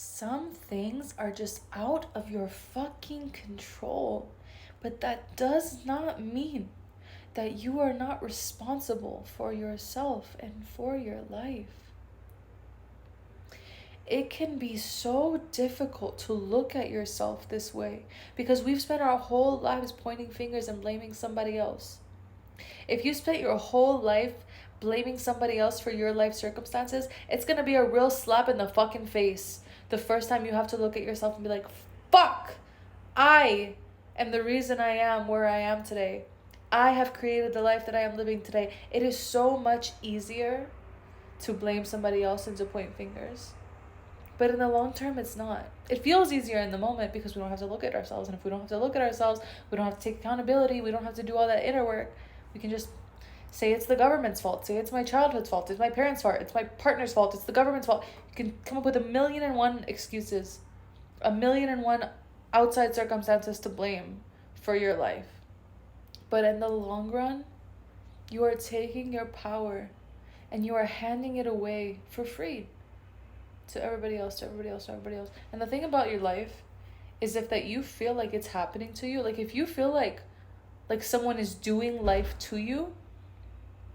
Some things are just out of your fucking control. But that does not mean that you are not responsible for yourself and for your life. It can be so difficult to look at yourself this way because we've spent our whole lives pointing fingers and blaming somebody else. If you spent your whole life blaming somebody else for your life circumstances, it's gonna be a real slap in the fucking face the first time you have to look at yourself and be like, fuck, I am the reason I am where I am today. I have created the life that I am living today. It is so much easier to blame somebody else than to point fingers. But in the long term, it's not. It feels easier in the moment because we don't have to look at ourselves. And if we don't have to look at ourselves, we don't have to take accountability. We don't have to do all that inner work. We can just say it's the government's fault. Say it's my childhood's fault. It's my parents' fault. It's my partner's fault. It's the government's fault. You can come up with 1,000,001 excuses. 1,000,001 outside circumstances to blame for your life. But in the long run, you are taking your power and you are handing it away for free to everybody else, to everybody else, to everybody else. And the thing about your life is if that you feel like it's happening to you, like if you feel like someone is doing life to you,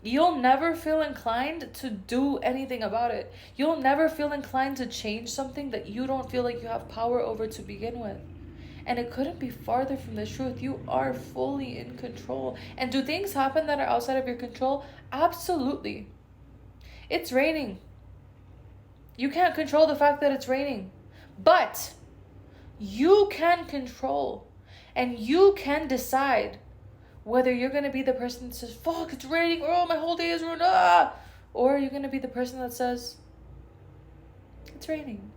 you'll never feel inclined to do anything about it. You'll never feel inclined to change something that you don't feel like you have power over to begin with. And it couldn't be farther from the truth. You are fully in control. And do things happen that are outside of your control? Absolutely. It's raining. You can't control the fact that it's raining. But you can control and you can decide whether you're going to be the person that says, fuck, it's raining, oh, my whole day is ruined, or you're going to be the person that says, it's raining.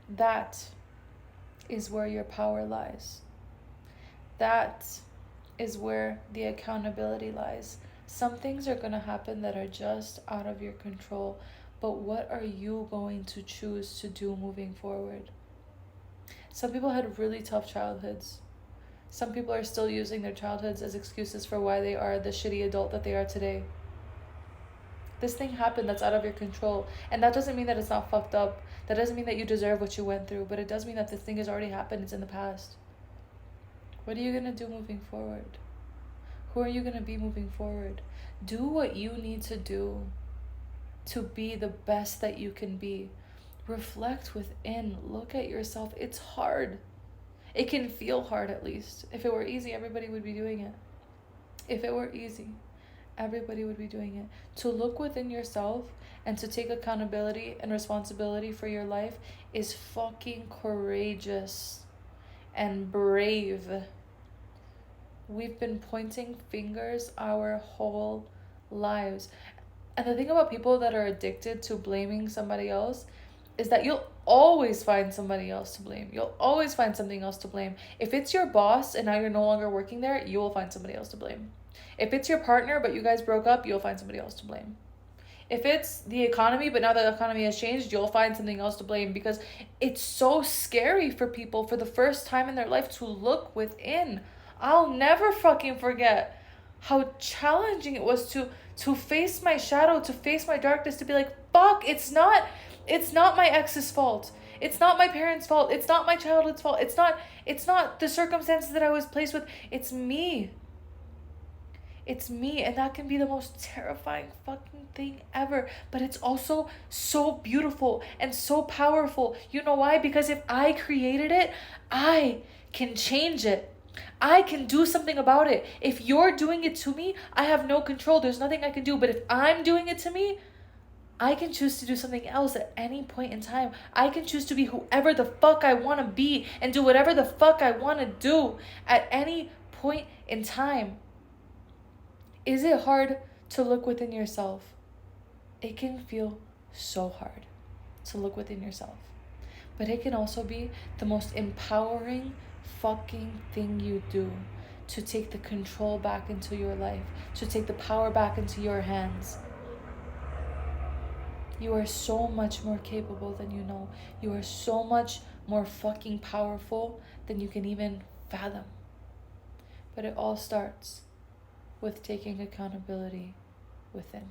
That is where your power lies. That is where the accountability lies. Some things are going to happen that are just out of your control, but what are you going to choose to do moving forward? Some people had really tough childhoods. Some people are still using their childhoods as excuses for why they are the shitty adult that they are today. This thing happened that's out of your control. And that doesn't mean that it's not fucked up. That doesn't mean that you deserve what you went through. But it does mean that this thing has already happened. It's in the past. What are you going to do moving forward? Who are you going to be moving forward? Do what you need to do to be the best that you can be. Reflect within. Look at yourself. It's hard. It can feel hard, at least. If it were easy, everybody would be doing it. If it were easy, everybody would be doing it. To look within yourself and to take accountability and responsibility for your life is fucking courageous and brave. We've been pointing fingers our whole lives. And the thing about people that are addicted to blaming somebody else is that you'll always find somebody else to blame. You'll always find something else to blame. If it's your boss and now you're no longer working there, you will find somebody else to blame. If it's your partner but you guys broke up, you'll find somebody else to blame. If it's the economy but now the economy has changed, you'll find something else to blame, because it's so scary for people for the first time in their life to look within. I'll never fucking forget how challenging it was to face my shadow, to face my darkness, to be like, fuck, it's not my ex's fault. It's not my parents' fault. It's not my childhood's fault. It's not the circumstances that I was placed with. It's me. It's me. And that can be the most terrifying fucking thing ever. But it's also so beautiful and so powerful. You know why? Because if I created it, I can change it. I can do something about it. If you're doing it to me, I have no control. There's nothing I can do. But if I'm doing it to me, I can choose to do something else at any point in time. I can choose to be whoever the fuck I want to be and do whatever the fuck I want to do at any point in time. Is it hard to look within yourself? It can feel so hard to look within yourself. But it can also be the most empowering fucking thing you do, to take the control back into your life, to take the power back into your hands. You are so much more capable than you know. You are so much more fucking powerful than you can even fathom. But it all starts with taking accountability within.